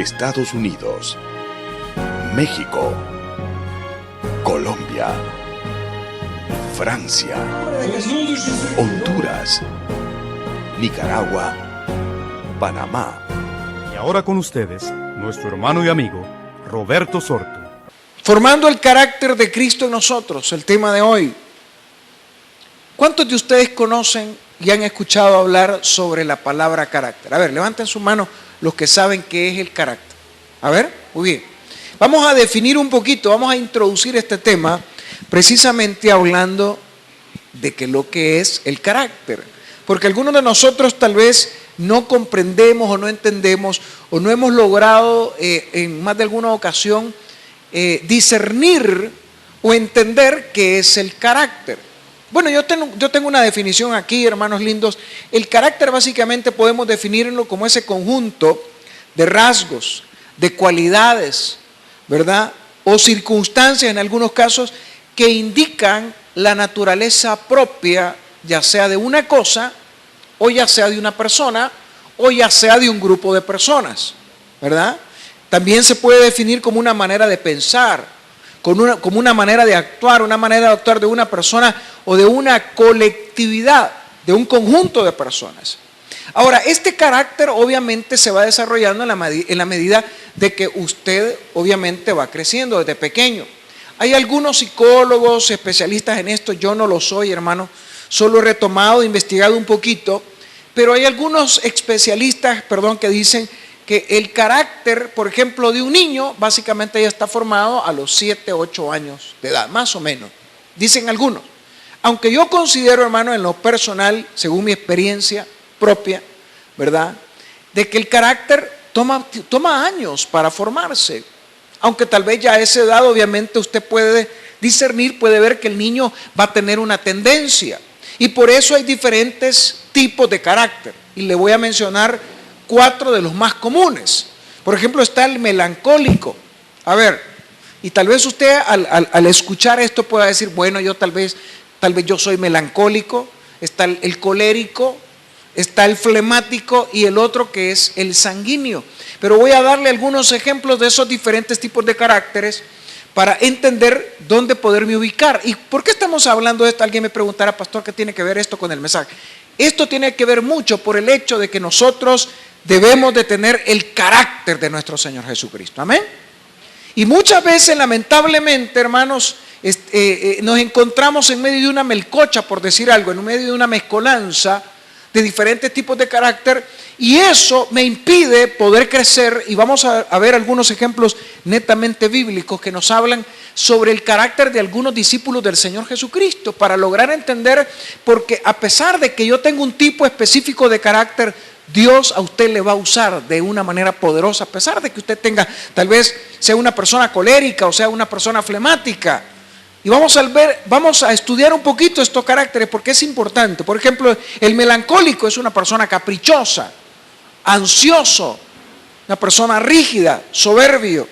Estados Unidos, México, Colombia, Francia, Honduras, Nicaragua, Panamá. Y ahora con ustedes, nuestro hermano y amigo, Roberto Sorto. Formando el carácter de Cristo en nosotros, el tema de hoy. ¿Cuántos de ustedes conocen y han escuchado hablar sobre la palabra carácter? A ver, levanten su mano los que saben qué es el carácter. A ver, muy bien. Vamos a definir un poquito, vamos a introducir este tema precisamente hablando de lo que es el carácter. Porque algunos de nosotros tal vez no comprendemos o no entendemos o no hemos logrado en más de alguna ocasión discernir o entender qué es el carácter. Bueno, yo tengo una definición aquí, hermanos lindos. El carácter básicamente podemos definirlo como ese conjunto de rasgos, de cualidades, ¿verdad? O circunstancias en algunos casos que indican la naturaleza propia, ya sea de una cosa, o ya sea de una persona, o ya sea de un grupo de personas, ¿verdad? También se puede definir como una manera de pensar, como una manera de actuar de una persona o de una colectividad, de un conjunto de personas. Ahora, este carácter obviamente se va desarrollando en la medida de que usted obviamente va creciendo desde pequeño. Hay algunos psicólogos, especialistas en esto, yo no lo soy, hermano, solo he retomado, investigado un poquito, pero hay algunos especialistas, que dicen que el carácter, por ejemplo, de un niño, básicamente ya está formado a los 7, 8 años de edad, más o menos, dicen algunos. Aunque yo considero, hermano, en lo personal, según mi experiencia propia, ¿verdad?, de que el carácter toma años para formarse. Aunque tal vez ya a esa edad, obviamente, usted puede discernir, puede ver que el niño va a tener una tendencia. Y por eso hay diferentes tipos de carácter. Y le voy a mencionar 4 de los más comunes. Por ejemplo, está el melancólico. A ver, y tal vez usted al escuchar esto pueda decir, bueno, yo tal vez yo soy melancólico. Está el colérico, está el flemático y el otro que es el sanguíneo. Pero voy a darle algunos ejemplos de esos diferentes tipos de caracteres para entender dónde poderme ubicar. ¿Y por qué estamos hablando de esto? Alguien me preguntará, pastor, ¿qué tiene que ver esto con el mensaje? Esto tiene que ver mucho por el hecho de que nosotros debemos de tener el carácter de nuestro Señor Jesucristo. Amén. Y muchas veces, lamentablemente, hermanos, nos encontramos en medio de una melcocha, por decir algo, en medio de una mezcolanza de diferentes tipos de carácter, y eso me impide poder crecer. Y vamos a ver algunos ejemplos netamente bíblicos que nos hablan sobre el carácter de algunos discípulos del Señor Jesucristo, para lograr entender, porque a pesar de que yo tengo un tipo específico de carácter, Dios a usted le va a usar de una manera poderosa, a pesar de que usted tal vez sea una persona colérica o sea una persona flemática. Y vamos a estudiar un poquito estos caracteres porque es importante. Por ejemplo, el melancólico es una persona caprichosa, ansioso, una persona rígida, soberbio.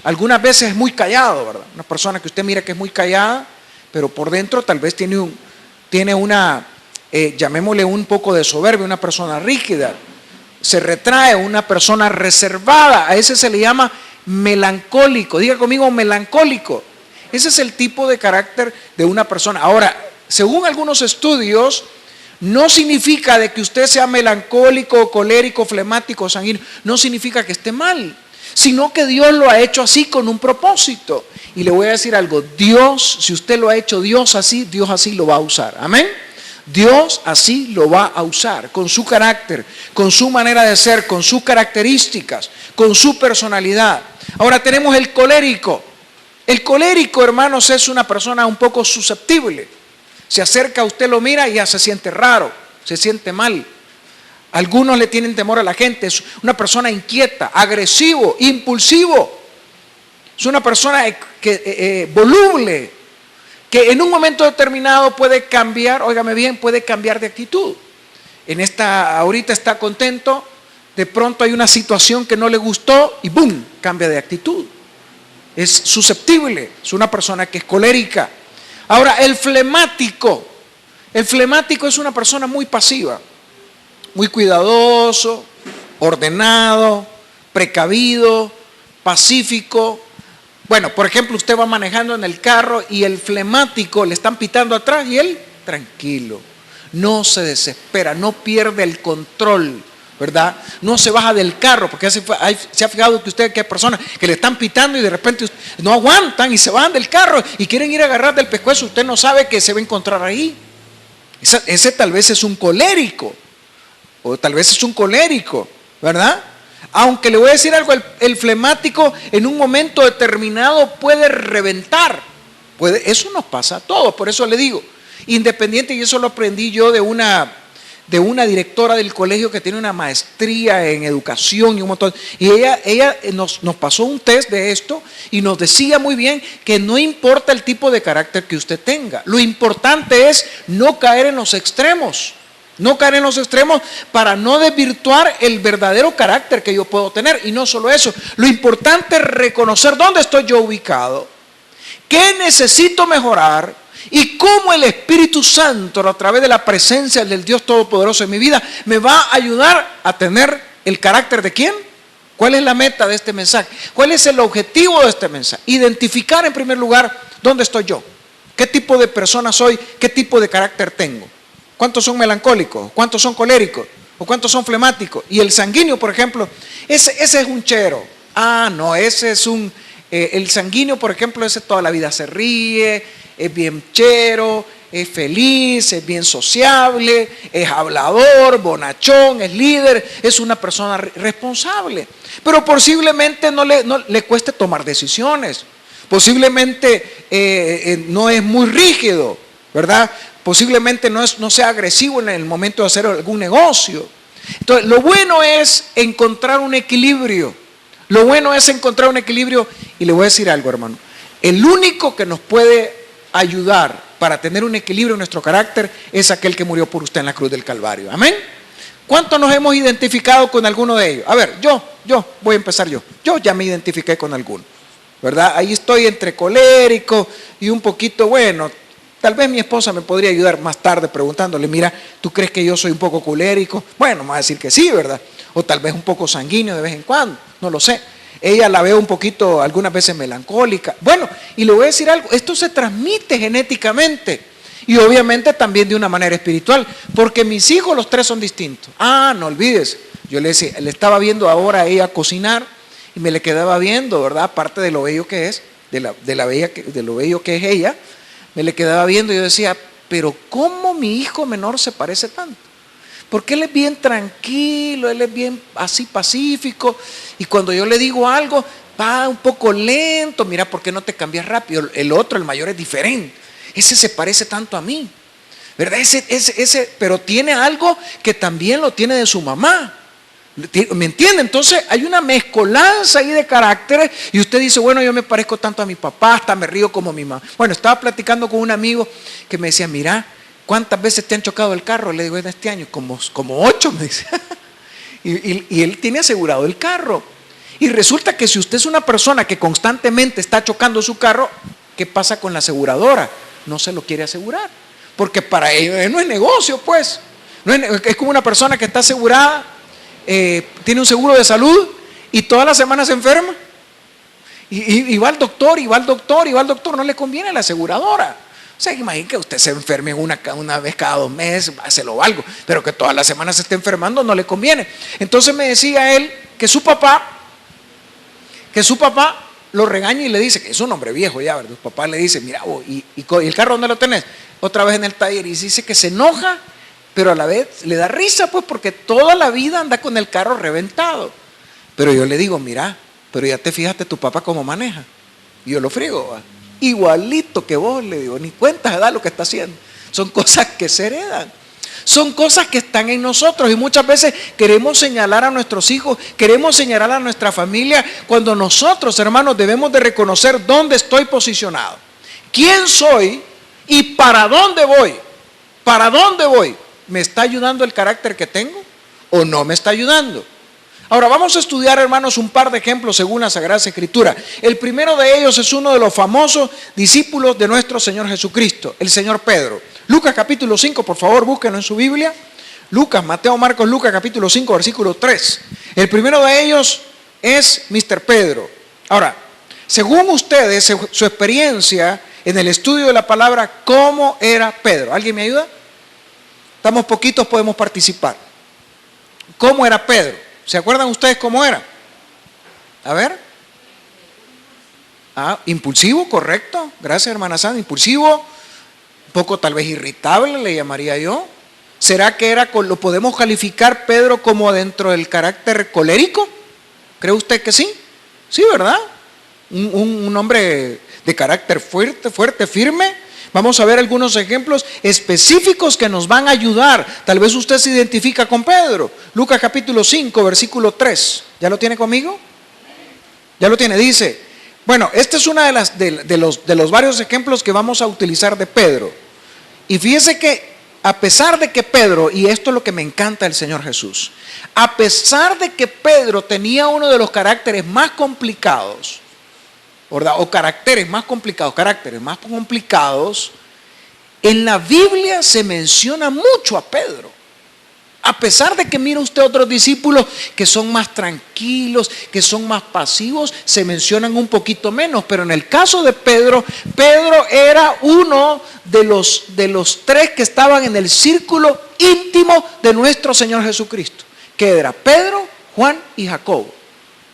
Algunas veces es muy callado, ¿verdad? Una persona que usted mira que es muy callada, pero por dentro tal vez tiene una, llamémosle un poco de soberbia, una persona rígida, se retrae, una persona reservada. A ese se le llama melancólico. Diga conmigo, melancólico. Ese es el tipo de carácter de una persona. Ahora, según algunos estudios, no significa de que usted sea melancólico, colérico, flemático, sanguíneo, no significa que esté mal, sino que Dios lo ha hecho así con un propósito. Y le voy a decir algo, Dios, si usted lo ha hecho Dios así lo va a usar. Amén. Dios así lo va a usar, con su carácter, con su manera de ser, con sus características, con su personalidad. Ahora tenemos el colérico. El colérico, hermanos, es una persona un poco susceptible. Se acerca, usted lo mira y ya se siente raro, se siente mal. Algunos le tienen temor a la gente. Es una persona inquieta, agresivo, impulsivo. Es una persona voluble, que en un momento determinado puede cambiar, óigame bien, puede cambiar de actitud. Ahorita está contento, de pronto hay una situación que no le gustó y ¡boom!, cambia de actitud. Es susceptible, es una persona que es colérica. Ahora, el flemático es una persona muy pasiva, muy cuidadoso, ordenado, precavido, pacífico. Bueno, por ejemplo, usted va manejando en el carro y el flemático le están pitando atrás y él tranquilo, no se desespera, no pierde el control, ¿verdad? No se baja del carro, porque se ha fijado que usted que hay personas que le están pitando y de repente no aguantan y se bajan del carro y quieren ir a agarrar del pescuezo. Usted no sabe que se va a encontrar ahí. Ese tal vez es un colérico, o tal vez es un colérico, ¿verdad? Aunque le voy a decir algo, el flemático en un momento determinado puede reventar. Eso nos pasa a todos, por eso le digo, independiente, y eso lo aprendí yo de una directora del colegio que tiene una maestría en educación y un montón. Y ella nos pasó un test de esto y nos decía muy bien que no importa el tipo de carácter que usted tenga, lo importante es no caer en los extremos. No caer en los extremos para no desvirtuar el verdadero carácter que yo puedo tener. Y no solo eso, lo importante es reconocer dónde estoy yo ubicado, qué necesito mejorar y cómo el Espíritu Santo, a través de la presencia del Dios Todopoderoso en mi vida, me va a ayudar a tener el carácter de ¿quién? ¿Cuál es la meta de este mensaje? ¿Cuál es el objetivo de este mensaje? Identificar en primer lugar dónde estoy yo, qué tipo de persona soy, qué tipo de carácter tengo. ¿Cuántos son melancólicos? ¿Cuántos son coléricos? ¿O cuántos son flemáticos? Y el sanguíneo, por ejemplo, ese es un chero. Ah, no, ese es el sanguíneo, por ejemplo, ese toda la vida se ríe, es bien chero, es feliz, es bien sociable, es hablador, bonachón, es líder, es una persona responsable. Pero posiblemente no le cueste tomar decisiones. Posiblemente no es muy rígido, ¿verdad? Posiblemente no sea agresivo en el momento de hacer algún negocio. Entonces, lo bueno es encontrar un equilibrio. Lo bueno es encontrar un equilibrio. Y le voy a decir algo, hermano. El único que nos puede ayudar para tener un equilibrio en nuestro carácter es aquel que murió por usted en la cruz del Calvario. Amén. ¿Cuántos nos hemos identificado con alguno de ellos? A ver, yo voy a empezar yo. Yo ya me identifiqué con alguno, ¿verdad? Ahí estoy entre colérico y un poquito, bueno, tal vez mi esposa me podría ayudar más tarde preguntándole, mira, ¿tú crees que yo soy un poco colérico? Bueno, me va a decir que sí, ¿verdad? O tal vez un poco sanguíneo de vez en cuando, no lo sé. Ella la veo un poquito, algunas veces melancólica. Bueno, y le voy a decir algo, esto se transmite genéticamente y obviamente también de una manera espiritual, porque mis hijos los tres son distintos. Ah, no olvides, yo le estaba viendo ahora a ella cocinar y me le quedaba viendo, ¿verdad? Aparte de lo bello que es, de lo bello que es ella, me le quedaba viendo y yo decía, pero ¿cómo mi hijo menor se parece tanto? Porque él es bien tranquilo, él es bien así pacífico, y cuando yo le digo algo, va un poco lento, mira, ¿por qué no te cambias rápido? El otro, el mayor, es diferente, ese se parece tanto a mí, ¿verdad? Ese, pero tiene algo que también lo tiene de su mamá. ¿Me entiende? Entonces hay una mezcolanza ahí de caracteres y usted dice, bueno, yo me parezco tanto a mi papá, hasta me río como mi mamá. Bueno, estaba platicando con un amigo que me decía, mira, ¿cuántas veces te han chocado el carro? Le digo, en este año, como 8, me dice. y él tiene asegurado el carro. Y resulta que si usted es una persona que constantemente está chocando su carro, ¿qué pasa con la aseguradora? No se lo quiere asegurar, porque para ellos no es negocio, pues. Es como una persona que está asegurada, tiene un seguro de salud y todas las semanas se enferma y va al doctor, no le conviene a la aseguradora. O sea, imagínate que usted se enferme una vez cada 2 meses, se lo valgo, pero que todas las semanas se esté enfermando no le conviene. Entonces me decía él que su papá lo regaña y le dice, que es un hombre viejo ya, ¿verdad? Su papá le dice, mira, ¿y el carro dónde lo tenés? Otra vez en el taller, y dice que se enoja, pero a la vez le da risa, pues, porque toda la vida anda con el carro reventado. Pero yo le digo, mira, pero ya te fijaste tu papá cómo maneja. Y yo lo friego, ¿va? Igualito que vos, le digo, ni cuenta se da lo que está haciendo. Son cosas que se heredan. Son cosas que están en nosotros y muchas veces queremos señalar a nuestros hijos, queremos señalar a nuestra familia, cuando nosotros, hermanos, debemos de reconocer dónde estoy posicionado, quién soy y para dónde voy. ¿Para dónde voy? ¿Me está ayudando el carácter que tengo o no me está ayudando? Ahora vamos a estudiar, hermanos, un par de ejemplos según la Sagrada Escritura. El primero de ellos es uno de los famosos discípulos de nuestro Señor Jesucristo, el Señor Pedro. Lucas capítulo 5, por favor, búsquenlo en su Biblia. Lucas, Mateo, Marcos, Lucas capítulo 5, versículo 3. El primero de ellos es Mr. Pedro. Ahora, según ustedes, su experiencia en el estudio de la palabra, ¿cómo era Pedro? ¿Alguien me ayuda? Estamos poquitos, podemos participar. ¿Cómo era Pedro? ¿Se acuerdan ustedes cómo era? A ver. Impulsivo, correcto. Gracias, hermana Sandra. Impulsivo, un poco tal vez irritable, le llamaría yo. ¿Será que lo podemos calificar, Pedro, como dentro del carácter colérico? ¿Cree usted que sí? Sí, ¿verdad? Un hombre de carácter fuerte, firme. Vamos a ver algunos ejemplos específicos que nos van a ayudar. Tal vez usted se identifica con Pedro. Lucas capítulo 5, versículo 3. ¿Ya lo tiene conmigo? Ya lo tiene, dice. Bueno, este es uno de los varios ejemplos que vamos a utilizar de Pedro. Y fíjese que a pesar de que Pedro, y esto es lo que me encanta del Señor Jesús, a pesar de que Pedro tenía uno de los caracteres más complicados, ¿verdad? O caracteres más complicados, en la Biblia se menciona mucho a Pedro. A pesar de que mira usted otros discípulos que son más tranquilos, que son más pasivos, se mencionan un poquito menos. Pero en el caso de Pedro, Pedro era uno de los tres que estaban en el círculo íntimo de nuestro Señor Jesucristo. Que era Pedro, Juan y Jacobo.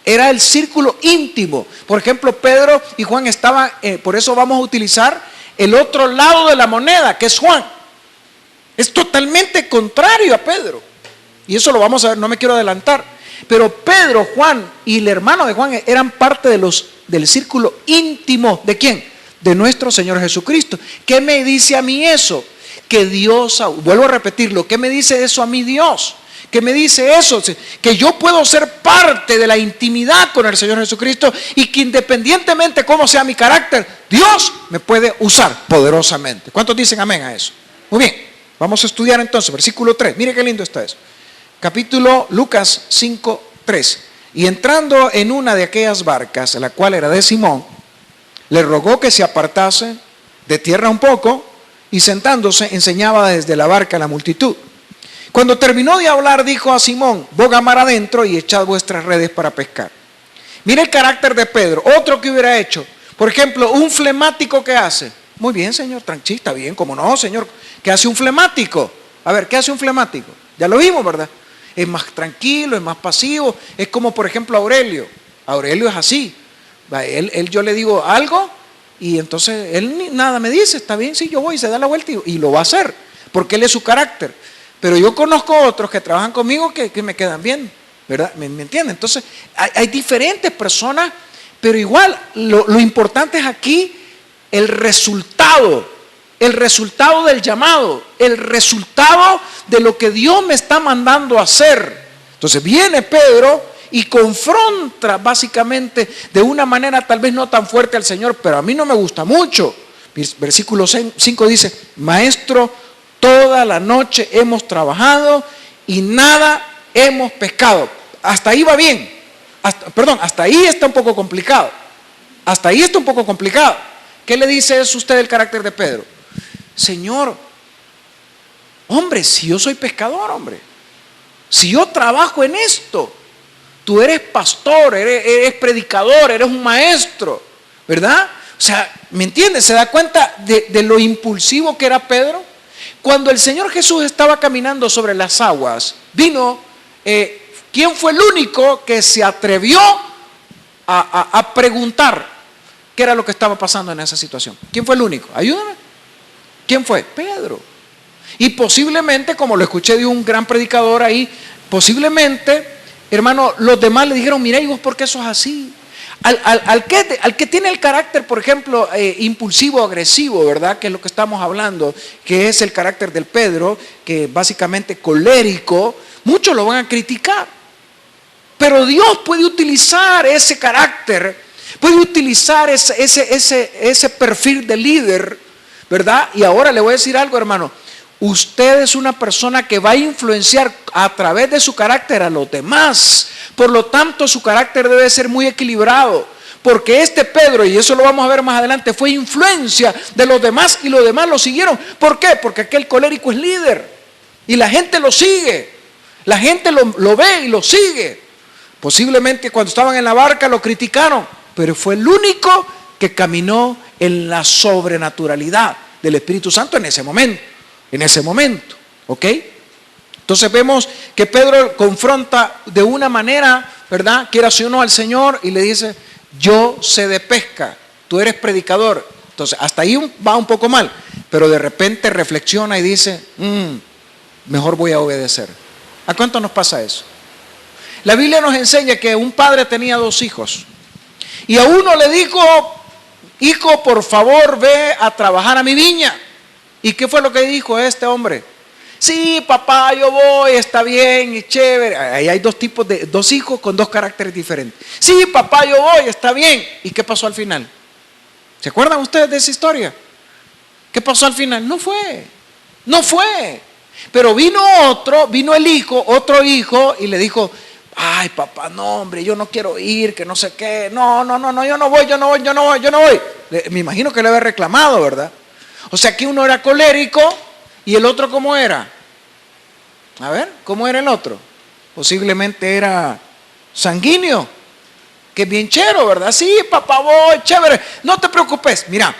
Era el círculo íntimo. Por ejemplo, Pedro y Juan estaban, por eso vamos a utilizar el otro lado de la moneda, que es Juan. Es totalmente contrario a Pedro. Y eso lo vamos a ver, no me quiero adelantar. Pero Pedro, Juan y el hermano de Juan eran parte del círculo íntimo. ¿De quién? De nuestro Señor Jesucristo. ¿Qué me dice a mí eso? Que Dios, vuelvo a repetirlo, ¿qué me dice eso a mí Dios? ¿Qué me dice eso? Que yo puedo ser parte de la intimidad con el Señor Jesucristo y que independientemente cómo sea mi carácter, Dios me puede usar poderosamente. ¿Cuántos dicen amén a eso? Muy bien. Vamos a estudiar entonces, versículo 3. Mire qué lindo está eso. Capítulo Lucas 5, 3. Y entrando en una de aquellas barcas, la cual era de Simón, le rogó que se apartase de tierra un poco y sentándose enseñaba desde la barca a la multitud. Cuando terminó de hablar, dijo a Simón: boga mar adentro y echad vuestras redes para pescar. Mire el carácter de Pedro. Otro que hubiera hecho, por ejemplo, un flemático que hace. Muy bien, señor, tranquilo, está bien, ¿cómo no, señor? ¿Qué hace un flemático? A ver, ¿qué hace un flemático? Ya lo vimos, ¿verdad? Es más tranquilo, es más pasivo. Es como, por ejemplo, Aurelio. Aurelio es así. Yo le digo algo y entonces él nada me dice, está bien, sí, yo voy, se da la vuelta y lo va a hacer, porque él es su carácter. Pero yo conozco otros que trabajan conmigo que me quedan bien, ¿verdad? ¿Me entienden? Entonces, hay diferentes personas, pero igual, lo importante es aquí el resultado del llamado, el resultado de lo que Dios me está mandando a hacer. Entonces viene Pedro y confronta básicamente de una manera tal vez no tan fuerte al Señor, pero a mí no me gusta mucho. Versículo 5 dice: maestro, toda la noche hemos trabajado y nada hemos pescado. Hasta ahí va bien. Hasta ahí está un poco complicado. ¿Qué le dice eso usted del carácter de Pedro? Señor, hombre, si yo soy pescador, hombre, si yo trabajo en esto, tú eres pastor, eres predicador, eres un maestro, ¿verdad? O sea, ¿me entiendes? ¿Se da cuenta de lo impulsivo que era Pedro? Cuando el Señor Jesús estaba caminando sobre las aguas, vino, ¿quién fue el único que se atrevió a preguntar qué era lo que estaba pasando en esa situación? ¿Quién fue el único? Ayúdame. ¿Quién fue? Pedro. Y posiblemente, como lo escuché de un gran predicador ahí, posiblemente, hermano, los demás le dijeron: mira, ¿y vos por qué sos así? Al que tiene el carácter, por ejemplo, impulsivo, agresivo, ¿verdad? Que es lo que estamos hablando, que es el carácter del Pedro, que básicamente colérico, muchos lo van a criticar. Pero Dios puede utilizar ese carácter, puede utilizar ese perfil de líder, ¿verdad? Y ahora le voy a decir algo, hermano. Usted es una persona que va a influenciar a través de su carácter a los demás. Por lo tanto, su carácter debe ser muy equilibrado. Porque este Pedro, y eso lo vamos a ver más adelante, fue influencia de los demás y los demás lo siguieron. ¿Por qué? Porque aquel colérico es líder. Y la gente lo sigue. La gente lo ve y lo sigue. Posiblemente cuando estaban en la barca lo criticaron, pero fue el único que caminó en la sobrenaturalidad del Espíritu Santo en ese momento, ¿ok? Entonces vemos que Pedro confronta de una manera, ¿verdad?, quieras o no, al Señor y le dice, yo sé de pesca, tú eres predicador. Entonces hasta ahí va un poco mal, pero de repente reflexiona y dice, mejor voy a obedecer. ¿A cuánto nos pasa eso? La Biblia nos enseña que un padre tenía 2 hijos y a uno le dijo, hijo, por favor ve a trabajar a mi viña. ¿Y qué fue lo que dijo este hombre? Sí, papá, yo voy, está bien, es chévere. Ahí hay 2 hijos con 2 caracteres diferentes. Sí, papá, yo voy, está bien. ¿Y qué pasó al final? ¿Se acuerdan ustedes de esa historia? ¿Qué pasó al final? No fue. Pero vino el hijo, otro hijo, y le dijo, ay, papá, no, hombre, yo no quiero ir, que no sé qué. No, yo no voy. Me imagino que le había reclamado, ¿verdad? O sea, que uno era colérico y el otro, ¿cómo era? A ver, ¿cómo era el otro? Posiblemente era sanguíneo, que es bien chero, ¿verdad? Sí, papá, voy, chévere, no te preocupes. Mira,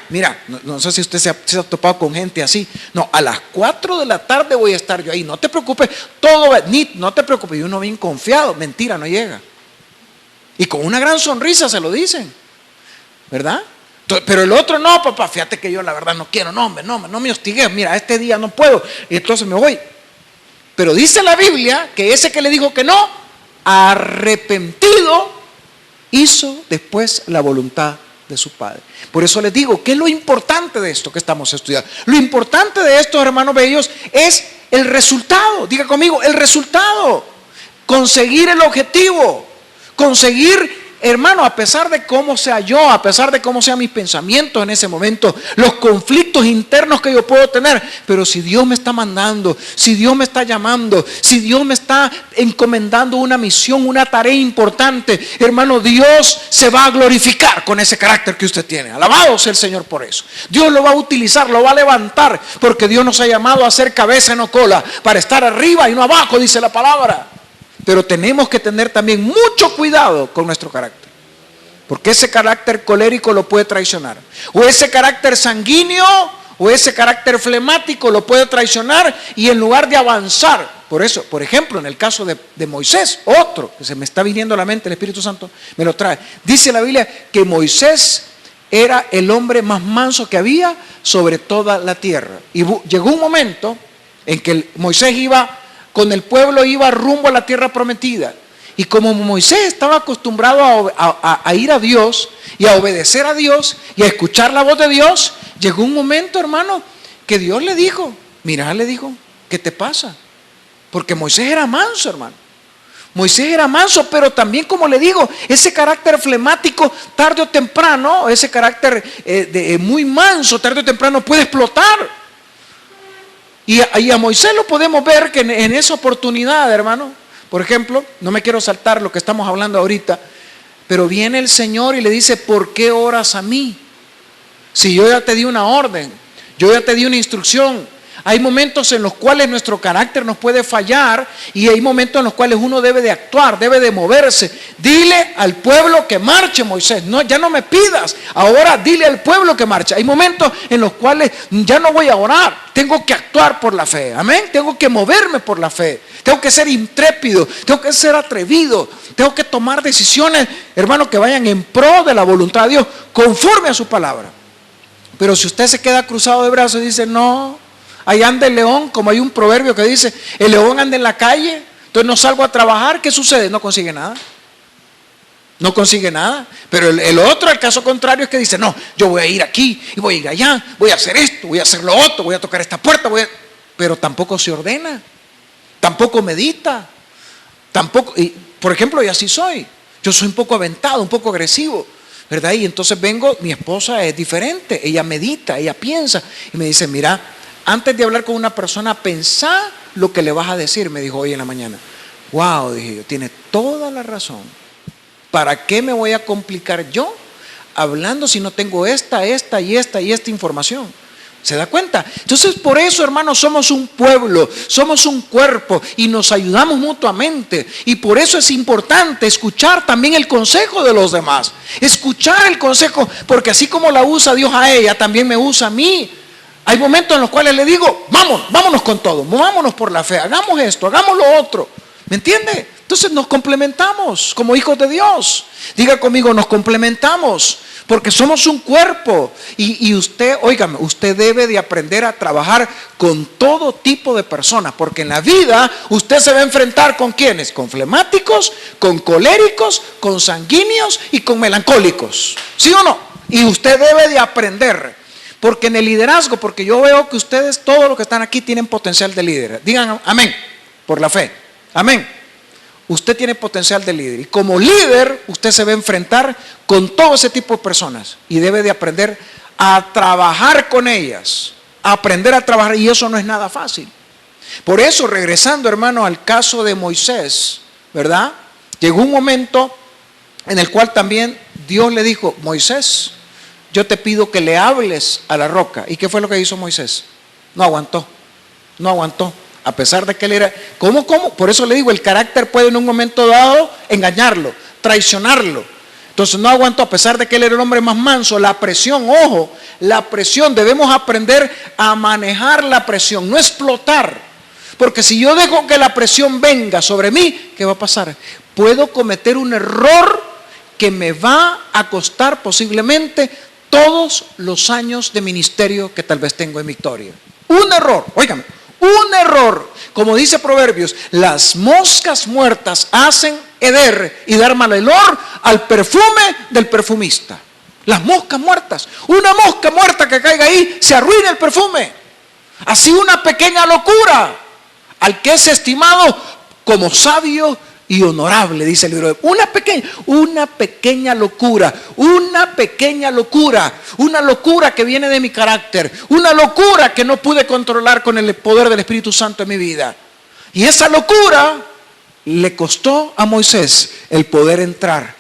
no sé si usted se ha topado con gente así. No, a las 4 de la tarde voy a estar yo ahí, no te preocupes, no te preocupes. Y uno bien confiado, mentira, no llega. Y con una gran sonrisa se lo dicen, ¿verdad? Pero el otro, no, papá, fíjate que yo la verdad no quiero, no me hostigues, mira, este día no puedo, y entonces me voy. Pero dice la Biblia que ese que le dijo que no, arrepentido, hizo después la voluntad de su padre. Por eso les digo, ¿qué es lo importante de esto que estamos estudiando? Lo importante de esto, hermanos bellos, es el resultado. Diga conmigo, el resultado. Conseguir el objetivo. Conseguir, hermano, a pesar de cómo sea yo, a pesar de cómo sean mis pensamientos en ese momento, los conflictos internos que yo puedo tener, pero si Dios me está mandando, si Dios me está llamando, si Dios me está encomendando una misión, una tarea importante, hermano, Dios se va a glorificar con ese carácter que usted tiene. Alabado sea el Señor por eso. Dios lo va a utilizar, lo va a levantar, porque Dios nos ha llamado a ser cabeza y no cola, para estar arriba y no abajo, dice la palabra. Pero tenemos que tener también mucho cuidado con nuestro carácter, porque ese carácter colérico lo puede traicionar, o ese carácter sanguíneo o ese carácter flemático lo puede traicionar, y en lugar de avanzar, por eso, por ejemplo, en el caso de Moisés, otro que se me está viniendo a la mente, el Espíritu Santo me lo trae, dice la Biblia que Moisés era el hombre más manso que había sobre toda la tierra, y llegó un momento en que Moisés iba con el pueblo, iba rumbo a la tierra prometida. Y como Moisés estaba acostumbrado a ir a Dios y a obedecer a Dios y a escuchar la voz de Dios, llegó un momento, hermano, que Dios le dijo, mira, le dijo, ¿qué te pasa? Porque Moisés era manso, hermano. Moisés era manso, pero también, como le digo, ese carácter flemático, tarde o temprano, ese carácter muy manso, tarde o temprano puede explotar. Y a Moisés lo podemos ver que en esa oportunidad, hermano, por ejemplo, no me quiero saltar lo que estamos hablando ahorita, pero viene el Señor y le dice, ¿por qué oras a mí? Si yo ya te di una orden, yo ya te di una instrucción. Hay momentos en los cuales nuestro carácter nos puede fallar y hay momentos en los cuales uno debe de actuar, debe de moverse. Dile al pueblo que marche, Moisés. No, ya no me pidas. Ahora dile al pueblo que marche. Hay momentos en los cuales ya no voy a orar. Tengo que actuar por la fe. Amén. Tengo que moverme por la fe. Tengo que ser intrépido. Tengo que ser atrevido. Tengo que tomar decisiones, hermano, que vayan en pro de la voluntad de Dios, conforme a su palabra. Pero si usted se queda cruzado de brazos y dice, no, ahí anda el león, como hay un proverbio que dice, el león anda en la calle, entonces no salgo a trabajar, ¿qué sucede? No consigue nada. No consigue nada. Pero el otro, el caso contrario, es que dice, no, yo voy a ir aquí y voy a ir allá, voy a hacer esto, voy a hacer lo otro, voy a tocar esta puerta, pero tampoco se ordena, tampoco medita, tampoco, y, por ejemplo, yo así soy. Yo soy un poco aventado, un poco agresivo, ¿verdad? Y entonces vengo, mi esposa es diferente, ella medita, ella piensa y me dice, mira, antes de hablar con una persona, pensá lo que le vas a decir, me dijo hoy en la mañana. Wow, dije yo, tiene toda la razón. ¿Para qué me voy a complicar yo hablando si no tengo esta y esta información? ¿Se da cuenta? Entonces, por eso, hermanos, somos un pueblo, somos un cuerpo y nos ayudamos mutuamente. Y por eso es importante escuchar también el consejo de los demás. Escuchar el consejo, porque así como la usa Dios a ella, también me usa a mí. Hay momentos en los cuales le digo, vámonos con todo, movámonos por la fe, hagamos esto, hagamos lo otro. ¿Me entiende? Entonces nos complementamos como hijos de Dios. Diga conmigo, nos complementamos. Porque somos un cuerpo y usted, óigame, usted debe de aprender a trabajar con todo tipo de personas, porque en la vida usted se va a enfrentar con ¿quiénes? Con flemáticos, con coléricos, con sanguíneos y con melancólicos, ¿sí o no? Y usted debe de aprender, porque en el liderazgo, porque yo veo que ustedes, todos los que están aquí, tienen potencial de líder. Digan amén, por la fe, amén. Usted tiene potencial de líder y como líder usted se va a enfrentar con todo ese tipo de personas y debe de aprender a trabajar con ellas, a aprender a trabajar, y eso no es nada fácil. Por eso, regresando, hermano, al caso de Moisés, ¿verdad? Llegó un momento en el cual también Dios le dijo, Moisés, yo te pido que le hables a la roca. ¿Y qué fue lo que hizo Moisés? No aguantó. A pesar de que él era, ¿cómo? Por eso le digo, el carácter puede en un momento dado engañarlo, traicionarlo. Entonces no aguantó, a pesar de que él era el hombre más manso. La presión, ojo, la presión, debemos aprender a manejar la presión, no explotar. Porque si yo dejo que la presión venga sobre mí, ¿qué va a pasar? Puedo cometer un error que me va a costar posiblemente todos los años de ministerio que tal vez tengo en Victoria. Un error, óigame. Un error, como dice Proverbios, las moscas muertas hacen heder y dar mal olor al perfume del perfumista. Las moscas muertas, una mosca muerta que caiga ahí, se arruina el perfume. Así una pequeña locura, al que es estimado como sabio y honorable, dice el libro. Una pequeña locura, una locura que viene de mi carácter, una locura que no pude controlar con el poder del Espíritu Santo en mi vida. Y esa locura le costó a Moisés el poder entrar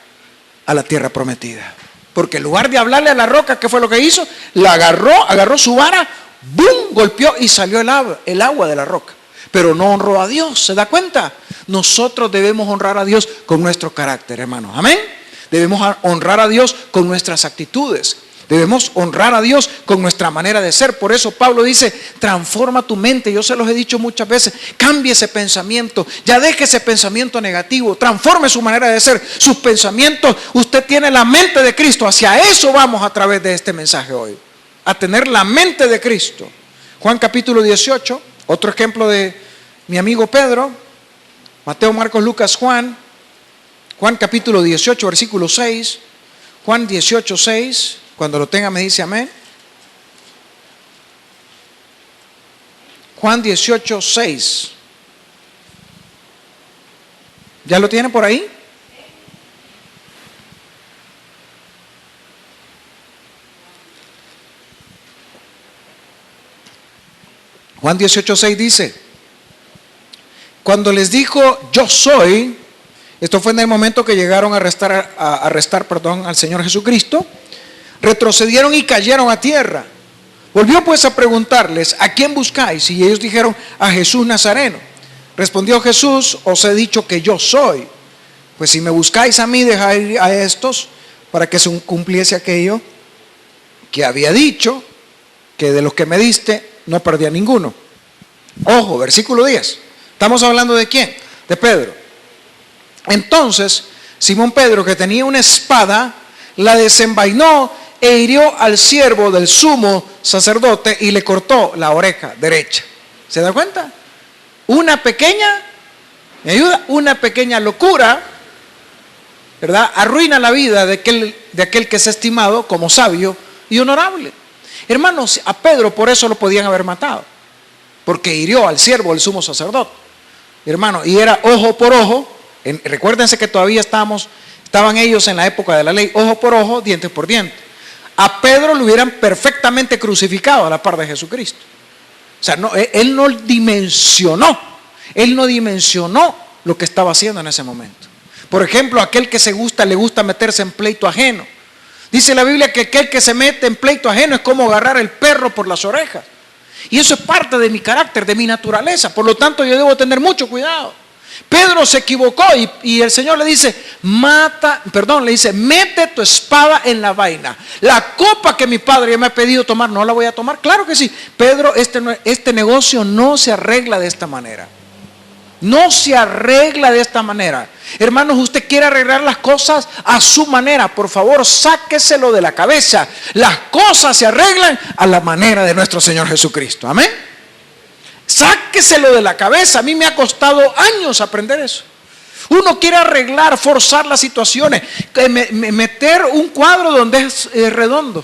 a la tierra prometida. Porque en lugar de hablarle a la roca, ¿qué fue lo que hizo? La agarró su vara, ¡bum!, golpeó y salió el agua de la roca. Pero no honró a Dios, ¿se da cuenta? Nosotros debemos honrar a Dios con nuestro carácter, hermanos. Amén. Debemos honrar a Dios con nuestras actitudes. Debemos honrar a Dios con nuestra manera de ser. Por eso Pablo dice, transforma tu mente. Yo se los he dicho muchas veces, cambie ese pensamiento. Ya deje ese pensamiento negativo. Transforme su manera de ser, sus pensamientos. Usted tiene la mente de Cristo. Hacia eso vamos a través de este mensaje hoy. A tener la mente de Cristo. Juan capítulo 18, otro ejemplo de mi amigo Pedro. Mateo, Marcos, Lucas, Juan. Juan capítulo 18, versículo 6. Juan 18, 6. Cuando lo tenga me dice amén. Juan 18, 6. ¿Ya lo tiene por ahí? Juan 18, 6 dice, cuando les dijo yo soy, esto fue en el momento que llegaron a arrestar al Señor Jesucristo, retrocedieron y cayeron a tierra. Volvió pues a preguntarles, ¿a quién buscáis? Y ellos dijeron, a Jesús Nazareno. Respondió Jesús, os he dicho que yo soy. Pues si me buscáis a mí, dejad ir a estos, para que se cumpliese aquello que había dicho, que de los que me diste, no perdí a ninguno. Ojo, versículo 10. ¿Estamos hablando de quién? De Pedro. Entonces, Simón Pedro, que tenía una espada, la desenvainó e hirió al siervo del sumo sacerdote y le cortó la oreja derecha. ¿Se da cuenta? Una pequeña, ¿me ayuda? Una pequeña locura, ¿verdad? Arruina la vida de aquel que es estimado como sabio y honorable. Hermanos, a Pedro por eso lo podían haber matado, porque hirió al siervo del sumo sacerdote. Hermano, y era ojo por ojo. Recuérdense que todavía estaban ellos en la época de la ley, ojo por ojo, diente por diente. A Pedro lo hubieran perfectamente crucificado a la par de Jesucristo. O sea, él no dimensionó lo que estaba haciendo en ese momento. Por ejemplo, aquel que le gusta meterse en pleito ajeno. Dice la Biblia que aquel que se mete en pleito ajeno es como agarrar el perro por las orejas. Y eso es parte de mi carácter, de mi naturaleza. Por lo tanto, yo debo tener mucho cuidado. Pedro se equivocó y el Señor le dice, mete tu espada en la vaina. La copa que mi padre me ha pedido tomar, ¿no la voy a tomar? Claro que sí. Pedro, este negocio no se arregla de esta manera. No se arregla de esta manera. Hermanos, usted quiere arreglar las cosas a su manera. Por favor, sáqueselo de la cabeza. Las cosas se arreglan a la manera de nuestro Señor Jesucristo. Amén. Sáqueselo de la cabeza. A mí me ha costado años aprender eso. Uno quiere arreglar, forzar las situaciones, meter un cuadro donde es redondo.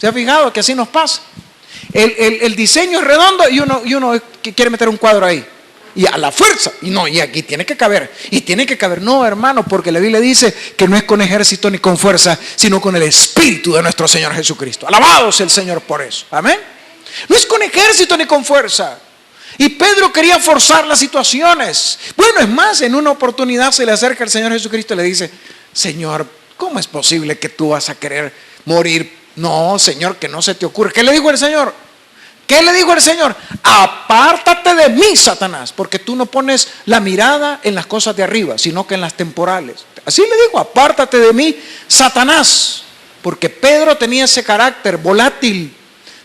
¿Se ha fijado que así nos pasa? El diseño es redondo y uno quiere meter un cuadro ahí. Y a la fuerza, y aquí tiene que caber, no, hermano, porque la Biblia dice que no es con ejército ni con fuerza, sino con el Espíritu de nuestro Señor Jesucristo. Alabado sea el Señor por eso, amén. No es con ejército ni con fuerza. Y Pedro quería forzar las situaciones. Bueno, es más, en una oportunidad se le acerca al Señor Jesucristo y le dice, Señor, ¿cómo es posible que tú vas a querer morir? No, Señor, que no se te ocurre. ¿Qué le dijo el Señor? Apártate de mí, Satanás, porque tú no pones la mirada en las cosas de arriba, sino que en las temporales. Así le dijo, apártate de mí, Satanás, porque Pedro tenía ese carácter volátil,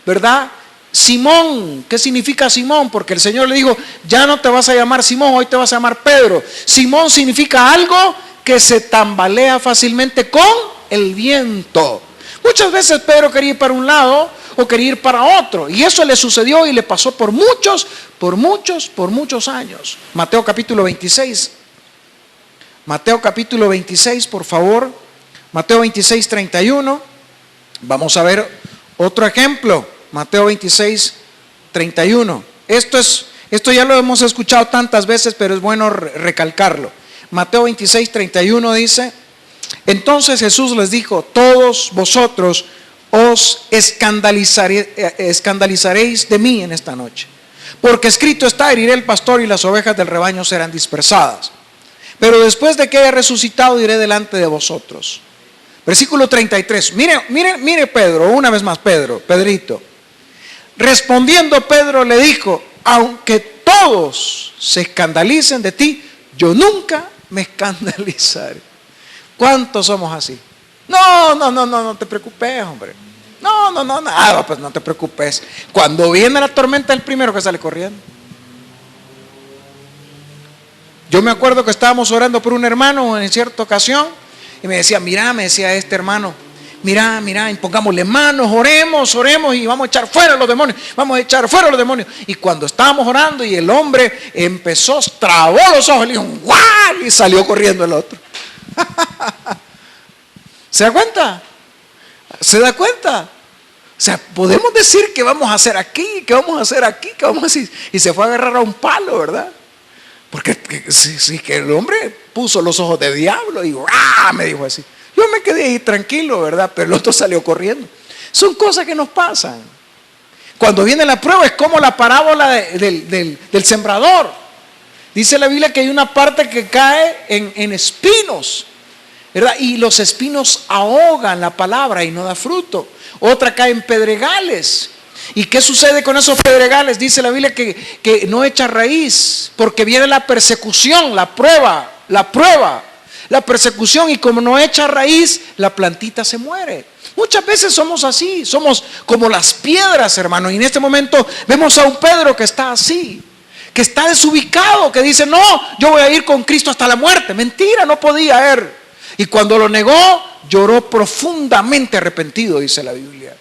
¿verdad? Simón, ¿qué significa Simón? Porque el Señor le dijo, ya no te vas a llamar Simón, hoy te vas a llamar Pedro. Simón significa algo que se tambalea fácilmente con el viento. Muchas veces Pedro quería ir para un lado o quería ir para otro, y eso le sucedió y le pasó por muchos años. Mateo capítulo 26, por favor. Mateo 26, 31. Vamos a ver otro ejemplo. Mateo 26, 31. Esto ya lo hemos escuchado tantas veces, pero es bueno recalcarlo. Mateo 26, 31 dice, entonces Jesús les dijo, todos vosotros os escandalizaréis de mí en esta noche, porque escrito está, heriré el pastor y las ovejas del rebaño serán dispersadas. Pero después de que haya resucitado, iré delante de vosotros. Versículo 33. Mire Pedro, una vez más Pedrito. Respondiendo Pedro le dijo, aunque todos se escandalicen de ti, yo nunca me escandalizaré. ¿Cuántos somos así? No te preocupes, hombre. Nada, pues no te preocupes. Cuando viene la tormenta, el primero que sale corriendo. Yo me acuerdo que estábamos orando por un hermano en cierta ocasión y me decía este hermano, mira, impongámosle manos, oremos y vamos a echar fuera los demonios, Y cuando estábamos orando y el hombre trabó los ojos, le dijo, ¡guau! Y salió corriendo el otro. ¿Se da cuenta? O sea, podemos decir que vamos a hacer aquí, que vamos a hacer y se fue a agarrar a un palo, ¿verdad? Porque sí, que el hombre puso los ojos de diablo y me dijo así. Yo me quedé ahí tranquilo, ¿verdad? Pero el otro salió corriendo. Son cosas que nos pasan. Cuando viene la prueba es como la parábola del sembrador. Dice la Biblia que hay una parte que cae en espinos, ¿verdad? Y los espinos ahogan la palabra y no da fruto. Otra cae en pedregales. ¿Y qué sucede con esos pedregales? Dice la Biblia que no echa raíz, porque viene la persecución, la prueba, la persecución, y como no echa raíz, la plantita se muere. Muchas veces somos así, somos como las piedras, hermano. Y en este momento vemos a un Pedro que está así, que está desubicado, que dice, no, yo voy a ir con Cristo hasta la muerte. Mentira, no podía ir. Y cuando lo negó, lloró profundamente arrepentido, dice la Biblia.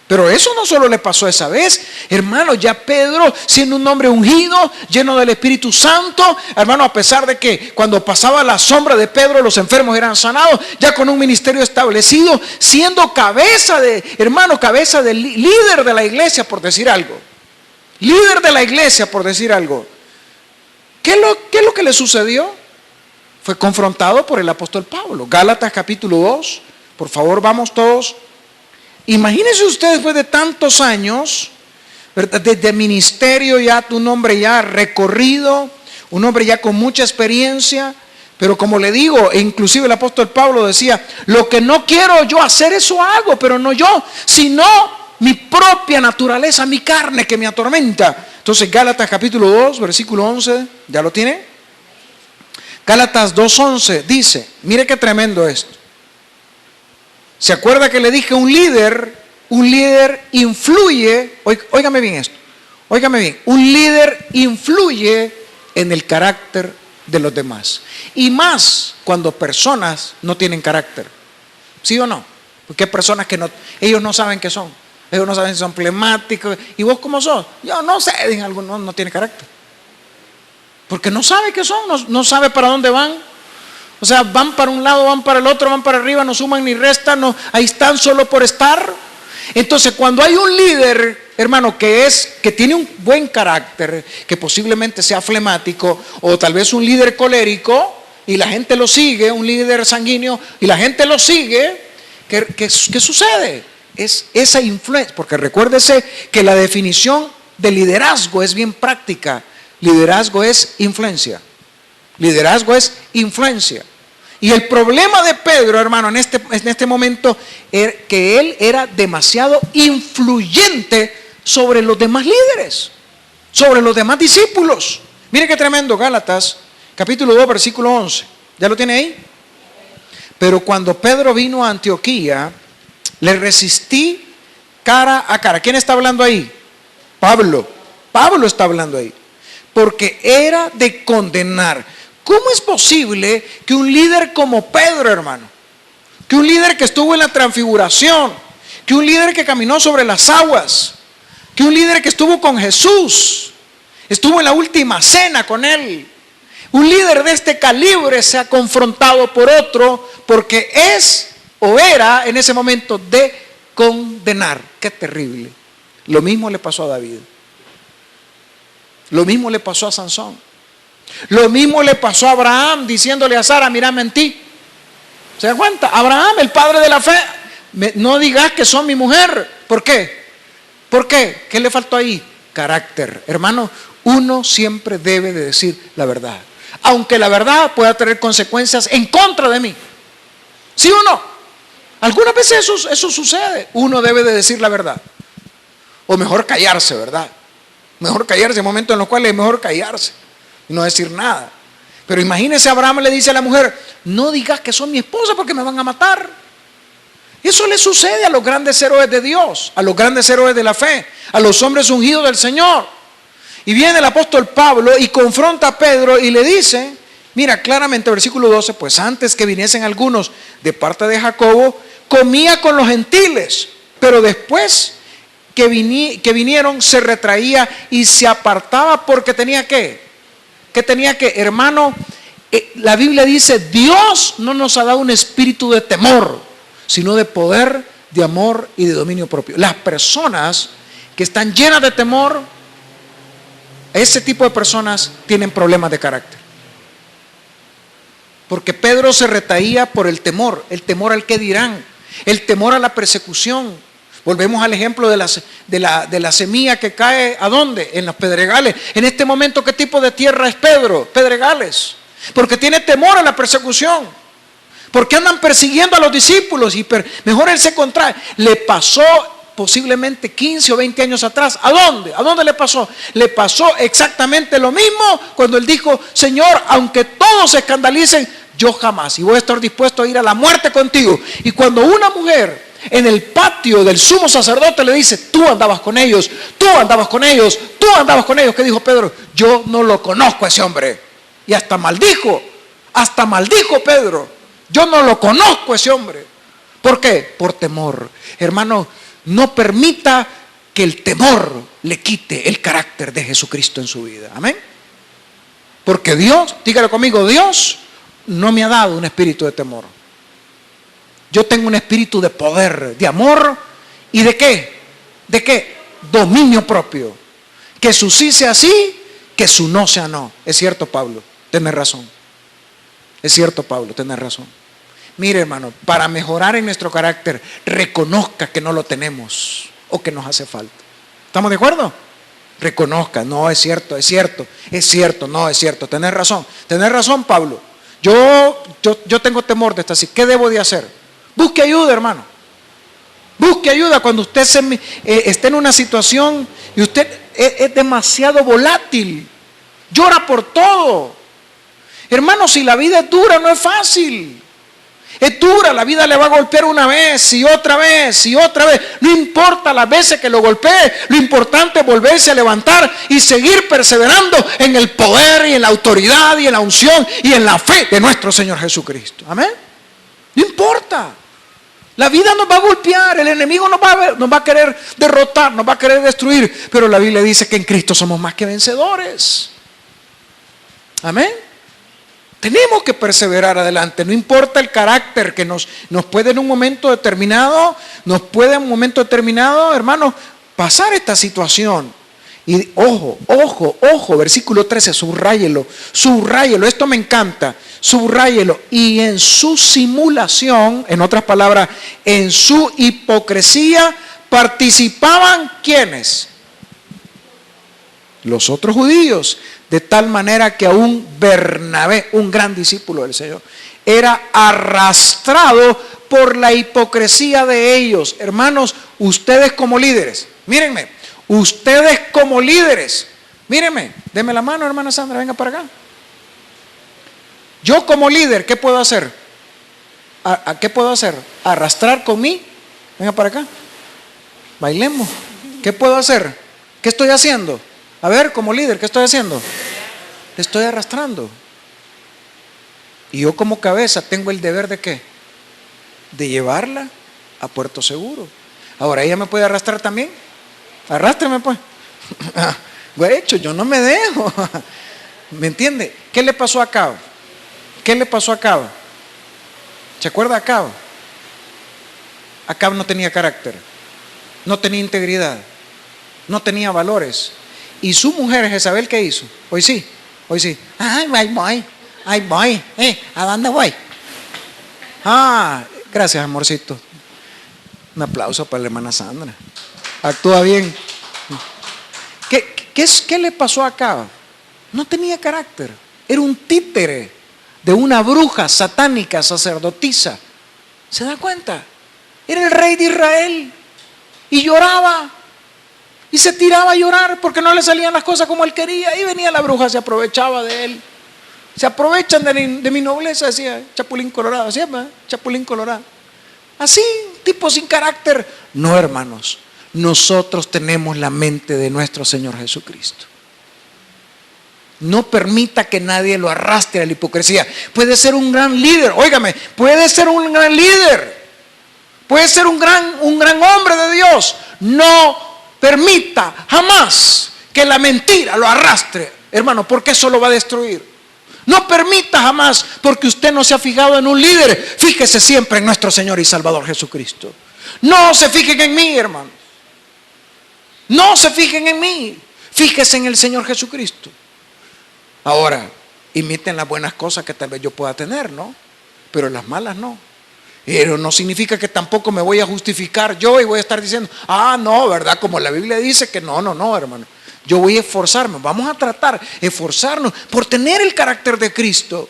Pero eso no solo le pasó esa vez, hermano. Ya Pedro, siendo un hombre ungido, lleno del Espíritu Santo, hermano, a pesar de que cuando pasaba la sombra de Pedro los enfermos eran sanados, ya con un ministerio establecido, siendo cabeza de líder de la iglesia, por decir algo. ¿Qué es lo que le sucedió? Fue confrontado por el apóstol Pablo. Gálatas capítulo 2, por favor, vamos todos. Imagínense ustedes, después de tantos años, ¿verdad?, de ministerio, ya un hombre ya recorrido, un hombre ya con mucha experiencia, Pero como le digo, e inclusive el apóstol Pablo decía, lo que no quiero yo hacer, eso hago, pero no yo, sino mi propia naturaleza, mi carne que me atormenta. Entonces Gálatas capítulo 2, versículo 11, ¿ya lo tiene? Gálatas 2:11 dice, mire qué tremendo esto. ¿Se acuerda que le dije un líder influye, óigame bien esto, óigame bien, un líder influye en el carácter de los demás. Y más cuando personas no tienen carácter. ¿Sí o no? Porque hay personas que ellos no saben qué son. Ellos no saben si son flemáticos. ¿Y vos cómo sos? Yo no sé, algunos no tiene carácter. Porque no sabe qué son, no sabe para dónde van. O sea, van para un lado, van para el otro, van para arriba, no suman ni restan, ahí están solo por estar. Entonces, cuando hay un líder, hermano, que tiene un buen carácter, que posiblemente sea flemático, o tal vez un líder colérico, y la gente lo sigue, un líder sanguíneo, y la gente lo sigue, ¿qué sucede? Es esa influencia, porque recuérdese que la definición de liderazgo es bien práctica. Liderazgo es influencia. Liderazgo es influencia. Y el problema de Pedro, hermano, en este momento, era que él era demasiado influyente sobre los demás líderes, sobre los demás discípulos. Mire qué tremendo, Gálatas, capítulo 2, versículo 11. ¿Ya lo tiene ahí? Pero cuando Pedro vino a Antioquía, le resistí cara a cara. ¿Quién está hablando ahí? Pablo. Pablo está hablando ahí. Porque era de condenar. ¿Cómo es posible que un líder como Pedro, hermano, que un líder que estuvo en la transfiguración, que un líder que caminó sobre las aguas, que un líder que estuvo con Jesús, estuvo en la última cena con él, un líder de este calibre sea confrontado por otro porque es o era en ese momento de condenar? Qué terrible. Lo mismo le pasó a David. Lo mismo le pasó a Sansón. Lo mismo le pasó a Abraham diciéndole a Sara, mírame en ti. ¿Se da cuenta? Abraham, el padre de la fe, no digas que son mi mujer. ¿Por qué? ¿Por qué? ¿Qué le faltó ahí? Carácter. Hermano, uno siempre debe de decir la verdad, aunque la verdad pueda tener consecuencias en contra de mí. ¿Sí o no? Algunas veces eso sucede. Uno debe de decir la verdad, o mejor callarse, ¿verdad? Mejor callarse, en momentos en los cuales es mejor callarse y no decir nada. Pero imagínese, Abraham le dice a la mujer, no digas que son mi esposa porque me van a matar. Eso le sucede a los grandes héroes de Dios, a los grandes héroes de la fe, a los hombres ungidos del Señor. Y viene el apóstol Pablo y confronta a Pedro y le dice, mira claramente, versículo 12, pues antes que viniesen algunos de parte de Jacobo, comía con los gentiles, pero después que vinieron se retraía y se apartaba porque tenía que, hermano, la Biblia dice, Dios no nos ha dado un espíritu de temor, sino de poder, de amor y de dominio propio. Las personas que están llenas de temor, ese tipo de personas tienen problemas de carácter. Porque Pedro se retraía por el temor al que dirán, el temor a la persecución. Volvemos al ejemplo de la semilla que cae, ¿a dónde? En los pedregales. En este momento, ¿qué tipo de tierra es Pedro? Pedregales. Porque tiene temor a la persecución. Porque andan persiguiendo a los discípulos y mejor él se contrae. Le pasó posiblemente 15 o 20 años atrás. ¿A dónde? ¿A dónde le pasó? Le pasó exactamente lo mismo cuando él dijo, Señor, aunque todos se escandalicen, yo jamás. Y voy a estar dispuesto a ir a la muerte contigo. Y cuando una mujer en el patio del sumo sacerdote le dice, tú andabas con ellos, tú andabas con ellos, tú andabas con ellos, ¿qué dijo Pedro? Yo no lo conozco a ese hombre. Y hasta maldijo Pedro, yo no lo conozco a ese hombre. ¿Por qué? Por temor. Hermano, no permita que el temor le quite el carácter de Jesucristo en su vida. Amén. Porque Dios, dígalo conmigo, Dios no me ha dado un espíritu de temor. Yo tengo un espíritu de poder, de amor y ¿de qué? ¿De qué? Dominio propio. Que su sí sea sí, que su no sea no. Es cierto, Pablo, tenés razón. Es cierto, Pablo, tenés razón. Mire, hermano, para mejorar en nuestro carácter, reconozca que no lo tenemos o que nos hace falta. ¿Estamos de acuerdo? Reconozca, no, es cierto, no, es cierto. Tenés razón, Pablo. yo tengo temor de estar así. ¿Qué debo de hacer? Busque ayuda, hermano. Busque ayuda cuando usted esté en una situación y usted es demasiado volátil. Llora por todo. Hermano, si la vida es dura, no es fácil. Es dura, la vida le va a golpear una vez y otra vez y otra vez. No importa las veces que lo golpee, lo importante es volverse a levantar y seguir perseverando en el poder y en la autoridad y en la unción y en la fe de nuestro Señor Jesucristo. Amén. No importa. La vida nos va a golpear, el enemigo nos va a querer derrotar, nos va a querer destruir, pero la Biblia dice que en Cristo somos más que vencedores. Amén. Tenemos que perseverar adelante, no importa el carácter que nos puede en un momento determinado, hermanos, pasar esta situación. Y ojo, versículo 13, subráyelo, esto me encanta, subráyelo. Y en su simulación, en otras palabras, en su hipocresía, participaban ¿quiénes? Los otros judíos. De tal manera que aún Bernabé, un gran discípulo del Señor, era arrastrado por la hipocresía de ellos. Hermanos, ustedes como líderes, mírenme, mírenme, denme la mano, hermana Sandra, venga para acá. Yo como líder, ¿qué puedo hacer? ¿Qué puedo hacer? Arrastrar con mí, venga para acá, bailemos. ¿Qué puedo hacer? ¿Qué estoy haciendo? A ver, como líder, ¿qué estoy haciendo? Le estoy arrastrando. Y yo como cabeza tengo el deber ¿de qué? De llevarla a puerto seguro. Ahora, ¿ella me puede arrastrar también? Arrástreme pues. Hecho, yo no me dejo. ¿Me entiende? ¿Qué le pasó a Acab? ¿Se acuerda de Acab? Acab no tenía carácter, no tenía integridad, no tenía valores. Y su mujer Jezabel, ¿qué hizo? Hoy sí. Ay, voy. ¿A dónde voy? Gracias, amorcito. Un aplauso para la hermana Sandra. Actúa bien. ¿Qué le pasó a Acab? No tenía carácter. Era un títere de una bruja satánica sacerdotisa. ¿Se da cuenta? Era el rey de Israel. Y lloraba. Y se tiraba a llorar porque no le salían las cosas como él quería. Y venía la bruja, se aprovechaba de él. Se aprovechan de mi nobleza, decía Chapulín Colorado. Así, Chapulín Colorado. Así, tipo sin carácter. No, hermanos. Nosotros tenemos la mente de nuestro Señor Jesucristo. No permita que nadie lo arrastre a la hipocresía. Puede ser un gran líder. Óigame, puede ser un gran líder. Puede ser un gran hombre de Dios. No permita jamás que la mentira lo arrastre, hermano, porque eso lo va a destruir. No permita jamás, porque usted no se ha fijado en un líder, fíjese siempre en nuestro Señor y Salvador Jesucristo. No se fijen en mí, hermano. No se fijen en mí, fíjese en el Señor Jesucristo. Ahora, imiten las buenas cosas que tal vez yo pueda tener, ¿no? Pero las malas no. Pero no significa que tampoco me voy a justificar yo y voy a estar diciendo, no, ¿verdad? Como la Biblia dice que no, hermano. Yo voy a esforzarme, vamos a tratar, esforzarnos por tener el carácter de Cristo.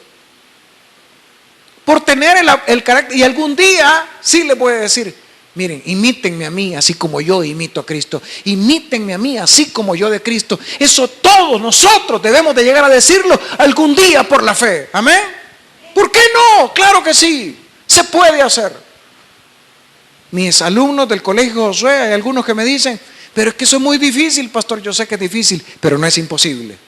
Por tener el carácter, y algún día sí les voy a decir, miren, imítenme a mí así como yo imito a Cristo. Imítenme a mí así como yo de Cristo. Eso todos nosotros debemos de llegar a decirlo algún día por la fe. ¿Amén? ¿Por qué no? Claro que sí. Se puede hacer. Mis alumnos del colegio Josué, hay algunos que me dicen, pero es que eso es muy difícil, pastor. Yo sé que es difícil, pero no es imposible.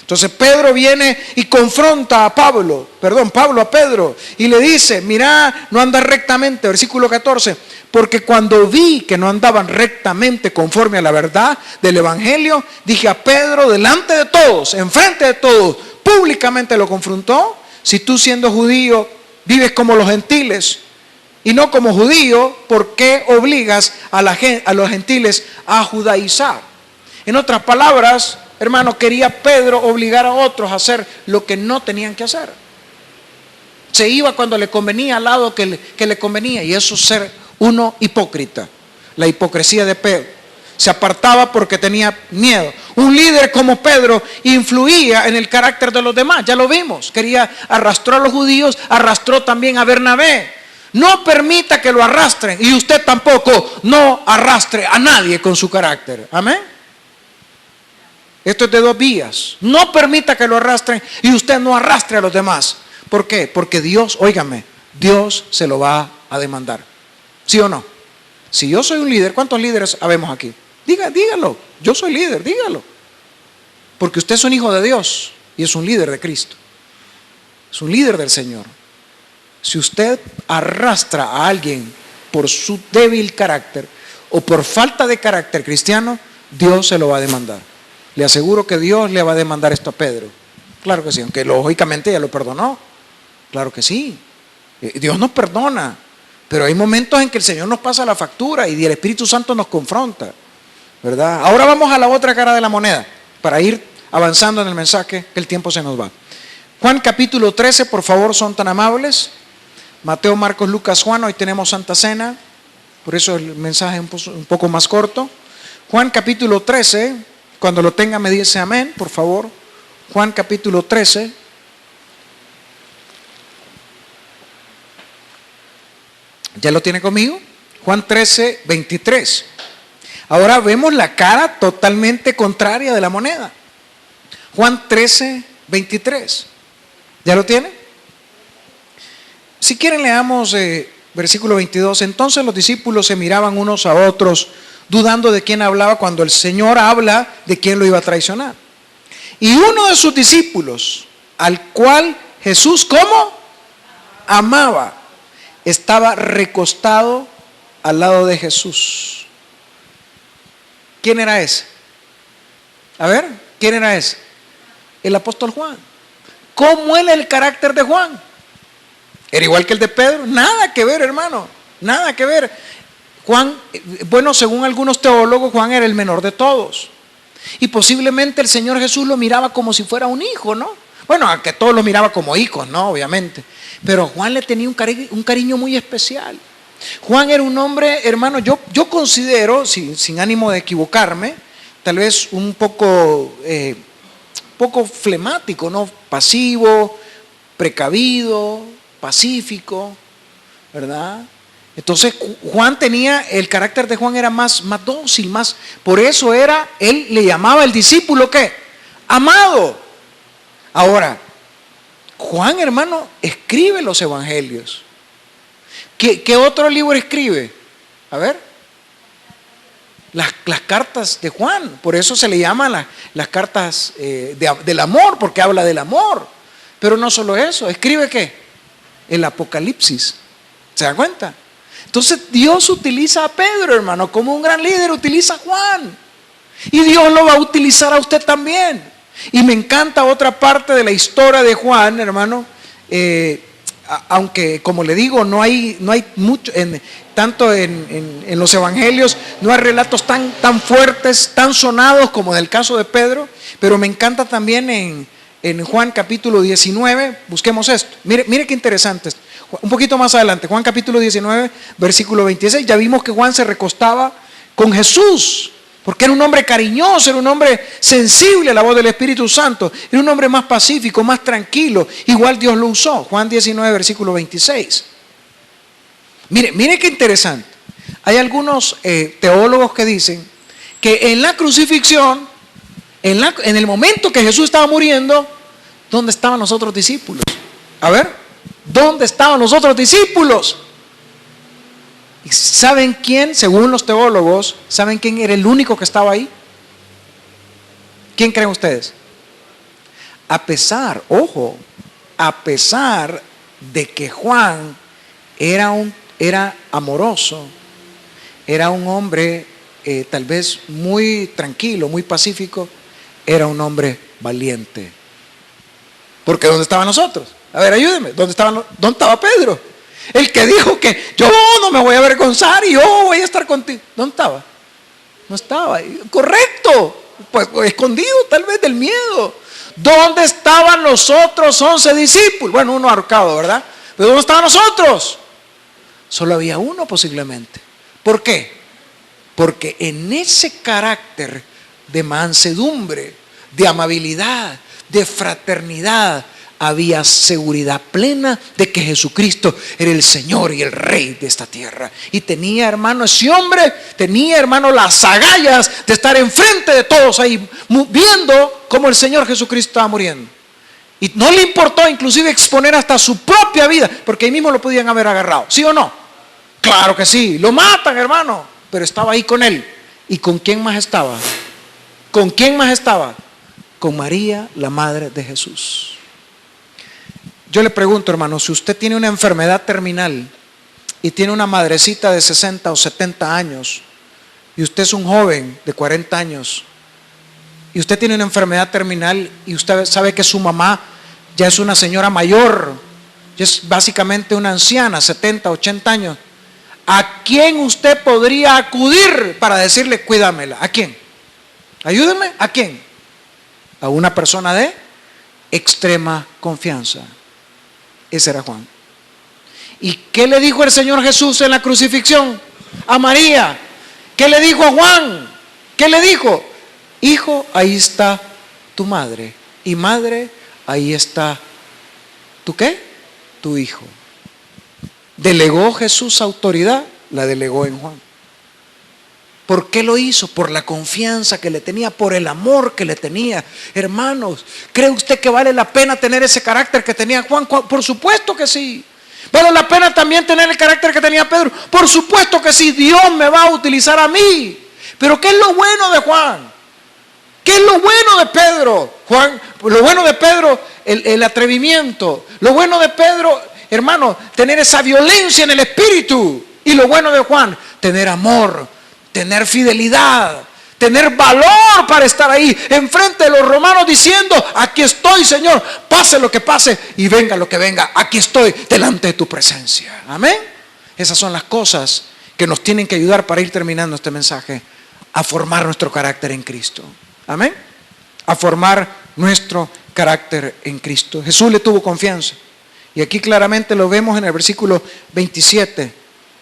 Entonces Pedro viene y confronta a Pablo a Pedro, y le dice, mira, no andas rectamente, versículo 14, porque cuando vi que no andaban rectamente conforme a la verdad del evangelio, dije a Pedro delante de todos, enfrente de todos, públicamente lo confrontó. Si tú siendo judío vives como los gentiles y no como judío, ¿por qué obligas a los gentiles a judaizar? En otras palabras, hermano, quería Pedro obligar a otros a hacer lo que no tenían que hacer. Se iba cuando le convenía al lado que le convenía, y eso es ser uno hipócrita. La hipocresía de Pedro. se apartaba porque tenía miedo. Un líder como Pedro influía en el carácter de los demás, ya lo vimos. Arrastró a los judíos, arrastró también a Bernabé. No permita que lo arrastren, y usted tampoco no arrastre a nadie con su carácter. Amén. Esto es de dos vías. No permita que lo arrastren y usted no arrastre a los demás. ¿Por qué? Porque Dios, óigame, Dios se lo va a demandar. ¿Sí o no? Si yo soy un líder, ¿cuántos líderes habemos aquí? Dígalo, yo soy líder, dígalo. Porque usted es un hijo de Dios y es un líder de Cristo. Es un líder del Señor. Si usted arrastra a alguien por su débil carácter o por falta de carácter cristiano, Dios se lo va a demandar. Le aseguro que Dios le va a demandar esto a Pedro. Claro que sí, aunque lógicamente ya lo perdonó. Claro que sí. Dios nos perdona, pero hay momentos en que el Señor nos pasa la factura y el Espíritu Santo nos confronta, ¿verdad? Ahora vamos a la otra cara de la moneda para ir avanzando en el mensaje, que el tiempo se nos va. Juan capítulo 13, por favor, son tan amables. Mateo, Marcos, Lucas, Juan. Hoy tenemos Santa Cena, por eso el mensaje es un poco más corto. Juan capítulo 13, cuando lo tenga me dice amén, por favor. Juan capítulo 13. ¿Ya lo tiene conmigo? Juan 13, 23. Ahora vemos la cara totalmente contraria de la moneda. Juan 13, 23. ¿Ya lo tiene? Si quieren leamos versículo 22. Entonces los discípulos se miraban unos a otros, dudando de quién hablaba, cuando el Señor habla de quién lo iba a traicionar. Y uno de sus discípulos, al cual Jesús, ¿cómo? Amaba, estaba recostado al lado de Jesús. ¿Quién era ese? A ver, ¿quién era ese? El apóstol Juan. ¿Cómo era el carácter de Juan? ¿Era igual que el de Pedro? Nada que ver, hermano, nada que ver. Juan, bueno, según algunos teólogos, Juan era el menor de todos. Y posiblemente el Señor Jesús lo miraba como si fuera un hijo, ¿no? Bueno, a que todos lo miraba como hijos, ¿no? Obviamente. Pero Juan le tenía un cariño muy especial. Juan era un hombre, hermano, yo considero, sin ánimo de equivocarme, tal vez un poco flemático, ¿no? Pasivo, precavido, pacífico, ¿verdad? Entonces Juan tenía, el carácter de Juan era más dócil, más, por eso él le llamaba el discípulo, ¿qué? Amado. Ahora, Juan, hermano, escribe los evangelios. ¿Qué otro libro escribe? A ver. Las cartas de Juan, por eso se le llaman las cartas del amor, porque habla del amor. Pero no solo eso, escribe ¿qué? El Apocalipsis. ¿Se da cuenta? Entonces Dios utiliza a Pedro, hermano, como un gran líder, utiliza a Juan. Y Dios lo va a utilizar a usted también. Y me encanta otra parte de la historia de Juan, hermano, aunque como le digo, no hay mucho, tanto en los evangelios, no hay relatos tan fuertes, tan sonados como en el caso de Pedro, pero me encanta también en Juan capítulo 19, busquemos esto, mire qué interesante esto. Un poquito más adelante, Juan capítulo 19, versículo 26, ya vimos que Juan se recostaba con Jesús, porque era un hombre cariñoso, era un hombre sensible a la voz del Espíritu Santo, era un hombre más pacífico, más tranquilo, igual Dios lo usó. Juan 19, versículo 26. Mire qué interesante. Hay algunos teólogos que dicen que en la crucifixión, en el momento que Jesús estaba muriendo, ¿dónde estaban los otros discípulos? A ver, ¿dónde estaban los otros discípulos? ¿Y saben quién, según los teólogos, saben quién era el único que estaba ahí? ¿Quién creen ustedes? A pesar de que Juan era amoroso, era un hombre tal vez muy tranquilo, muy pacífico, era un hombre valiente. Porque ¿dónde estaban nosotros? A ver, ayúdenme, ¿dónde estaba Pedro? El que dijo que yo no me voy a avergonzar y yo voy a estar contigo. ¿Dónde estaba? No estaba. Correcto. Pues escondido tal vez del miedo. ¿Dónde estaban los otros 11 discípulos? Bueno, uno ahorcado, ¿verdad? Pero ¿dónde estaban los otros? Solo había uno posiblemente. ¿Por qué? Porque en ese carácter de mansedumbre, de amabilidad, de fraternidad, había seguridad plena de que Jesucristo era el Señor y el Rey de esta tierra. Y tenía, hermano, ese hombre, tenía, hermano, las agallas de estar enfrente de todos ahí, viendo cómo el Señor Jesucristo estaba muriendo. Y no le importó inclusive exponer hasta su propia vida, porque ahí mismo lo podían haber agarrado. ¿Sí o no? Claro que sí, lo matan, hermano, pero estaba ahí con él. ¿Y con quién más estaba? ¿Con quién más estaba? Con María, la madre de Jesús. Yo le pregunto, hermano, si usted tiene una enfermedad terminal y tiene una madrecita de 60 o 70 años y usted es un joven de 40 años y usted tiene una enfermedad terminal y usted sabe que su mamá ya es una señora mayor, ya es básicamente una anciana, 70, 80 años, ¿a quién usted podría acudir para decirle cuídamela? ¿A quién? Ayúdenme, ¿a quién? A una persona de extrema confianza. Ese era Juan. ¿Y qué le dijo el Señor Jesús en la crucifixión? A María. ¿Qué le dijo a Juan? ¿Qué le dijo? Hijo, ahí está tu madre. Y madre, ahí está ¿tu qué? Tu hijo. ¿Delegó Jesús autoridad? La delegó en Juan. ¿Por qué lo hizo? Por la confianza que le tenía, por el amor que le tenía. Hermanos, ¿cree usted que vale la pena tener ese carácter que tenía Juan? Por supuesto que sí. ¿Vale la pena también tener el carácter que tenía Pedro? Por supuesto que sí. Dios me va a utilizar a mí. Pero ¿qué es lo bueno de Juan? ¿Qué es lo bueno de Pedro? Juan, lo bueno de Pedro, el atrevimiento. Lo bueno de Pedro, hermano, tener esa violencia en el espíritu. Y lo bueno de Juan, tener amor, tener fidelidad, tener valor para estar ahí enfrente de los romanos diciendo, aquí estoy, Señor, pase lo que pase y venga lo que venga, aquí estoy delante de tu presencia. Amén. Esas son las cosas que nos tienen que ayudar para ir terminando este mensaje, a formar nuestro carácter en Cristo. Amén. A formar nuestro carácter en Cristo. Jesús le tuvo confianza. Y aquí claramente lo vemos en el versículo 27.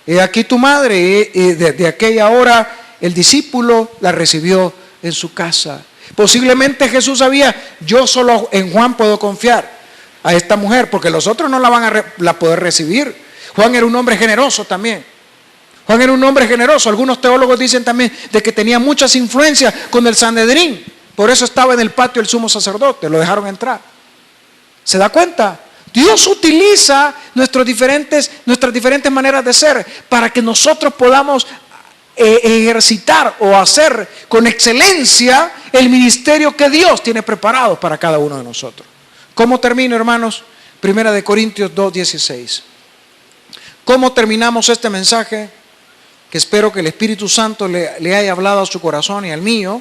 He aquí tu madre. Y desde aquella hora el discípulo la recibió en su casa. Posiblemente Jesús sabía, yo solo en Juan puedo confiar a esta mujer, porque los otros no la van a poder recibir. Juan era un hombre generoso también. Juan era un hombre generoso. Algunos teólogos dicen también de que tenía muchas influencias con el Sanedrín. Por eso estaba en el patio el sumo sacerdote, lo dejaron entrar. ¿Se da cuenta? Dios utiliza nuestras diferentes maneras de ser para que nosotros podamos ejercitar o hacer con excelencia el ministerio que Dios tiene preparado para cada uno de nosotros. ¿Cómo termino, hermanos? 1 Corintios 2:16. ¿Cómo terminamos este mensaje? Que espero que el Espíritu Santo le haya hablado a su corazón y al mío.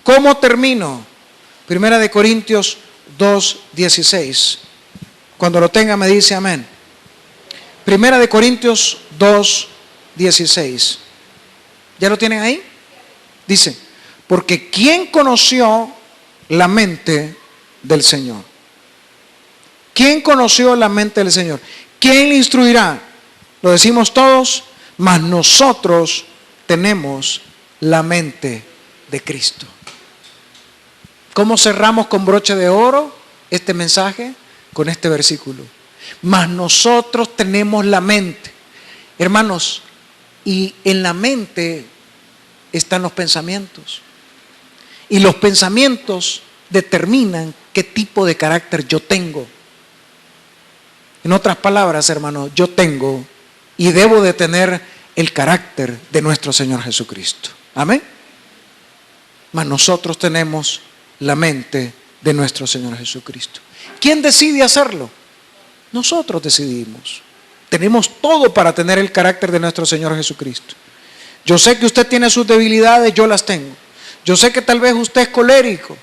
¿Cómo termino? 1 Corintios 2:16. Cuando lo tenga me dice amén. 1 Corintios 2:16. ¿Ya lo tienen ahí? Dice, porque ¿quién conoció la mente del Señor? ¿Quién conoció la mente del Señor? ¿Quién le instruirá? Lo decimos todos, mas nosotros tenemos la mente de Cristo. ¿Cómo cerramos con broche de oro este mensaje? Con este versículo. Mas nosotros tenemos la mente. Hermanos, y en la mente están los pensamientos. Y los pensamientos determinan qué tipo de carácter yo tengo. En otras palabras, hermanos, yo tengo y debo de tener el carácter de nuestro Señor Jesucristo. Amén. Mas nosotros tenemos la mente de nuestro Señor Jesucristo. ¿Quién decide hacerlo? Nosotros decidimos. Tenemos todo para tener el carácter de nuestro Señor Jesucristo. Yo sé que usted tiene sus debilidades, yo las tengo. Yo sé que tal vez usted es colérico,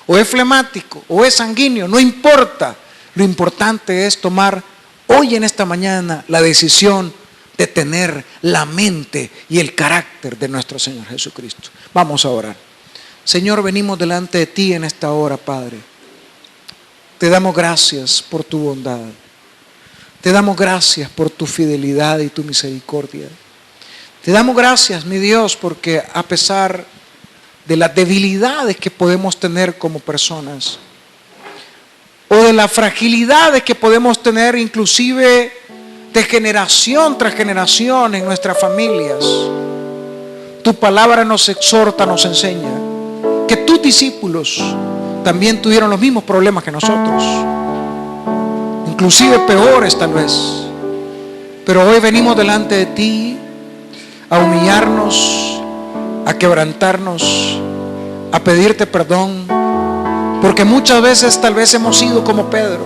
o es flemático, o es sanguíneo, no importa. Lo importante es tomar hoy en esta mañana la decisión de tener la mente y el carácter de nuestro Señor Jesucristo. Vamos a orar. Señor, venimos delante de ti en esta hora, Padre. Te damos gracias por tu bondad. Te damos gracias por tu fidelidad y tu misericordia. Te damos gracias, mi Dios, porque a pesar de las debilidades que podemos tener como personas, o de las fragilidades que podemos tener inclusive de generación tras generación en nuestras familias, tu palabra nos exhorta, nos enseña que tus discípulos también tuvieron los mismos problemas que nosotros, inclusive peores tal vez. Pero hoy venimos delante de ti a humillarnos, a quebrantarnos, a pedirte perdón, porque muchas veces tal vez hemos sido como Pedro,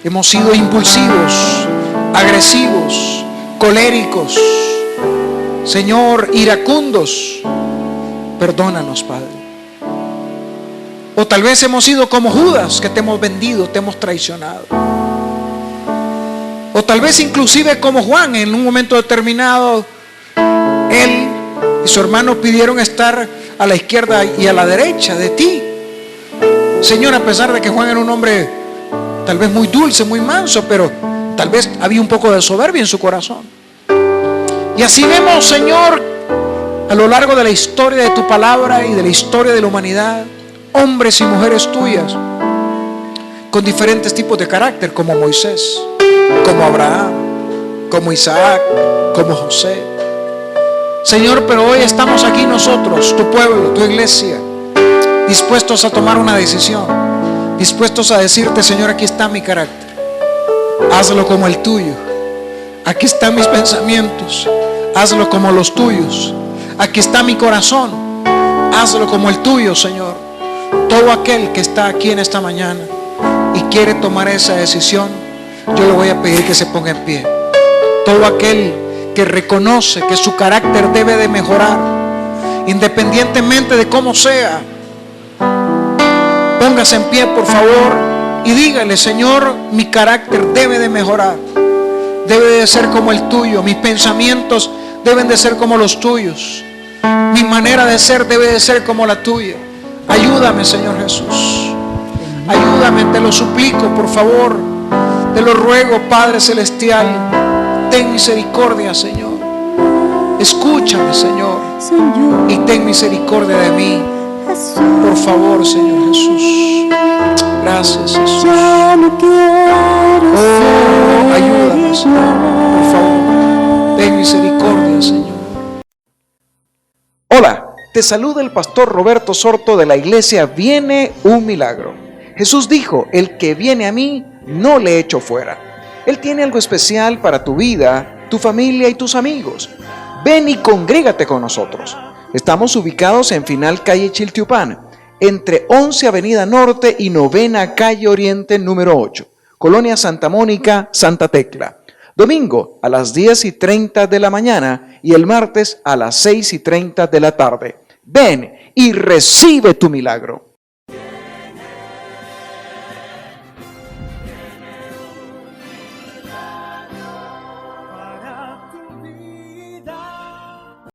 hemos sido impulsivos, agresivos, coléricos, Señor, iracundos. Perdónanos, Padre. O tal vez hemos sido como Judas, que te hemos vendido, te hemos traicionado. O tal vez inclusive como Juan, en un momento determinado, él y su hermano pidieron estar a la izquierda y a la derecha de ti. Señor, a pesar de que Juan era un hombre tal vez muy dulce, muy manso, pero tal vez había un poco de soberbia en su corazón. Y así vemos, Señor, a lo largo de la historia de tu palabra y de la historia de la humanidad, hombres y mujeres tuyas con diferentes tipos de carácter, como Moisés, como Abraham, como Isaac, como José. Señor, pero hoy estamos aquí nosotros, tu pueblo, tu iglesia, dispuestos a tomar una decisión, dispuestos a decirte: Señor, aquí está mi carácter, hazlo como el tuyo. Aquí están mis pensamientos, hazlo como los tuyos. Aquí está mi corazón, hazlo como el tuyo, Señor. Todo aquel que está aquí en esta mañana y quiere tomar esa decisión, yo le voy a pedir que se ponga en pie. Todo aquel que reconoce que su carácter debe de mejorar, independientemente de cómo sea, póngase en pie, por favor, y dígale: Señor, mi carácter debe de mejorar, debe de ser como el tuyo, mis pensamientos deben de ser como los tuyos, mi manera de ser debe de ser como la tuya. Ayúdame, Señor Jesús, ayúdame, te lo suplico, por favor, te lo ruego, Padre Celestial. Ten misericordia, Señor. Escúchame, Señor, y ten misericordia de mí, por favor, Señor Jesús. Gracias, Jesús. Oh, ayúdame, Señor, por favor. Ten misericordia, Señor. Hola, te saluda el pastor Roberto Sorto de la iglesia Viene un Milagro. Jesús dijo: el que viene a mí, no le echo fuera. Él tiene algo especial para tu vida, tu familia y tus amigos. Ven y congrégate con nosotros. Estamos ubicados en Final Calle Chiltiupán, entre 11 Avenida Norte y 9ª Calle Oriente número 8, Colonia Santa Mónica, Santa Tecla. Domingo a las 10:30 de la mañana y el martes a las 6:30 de la tarde. Ven y recibe tu milagro.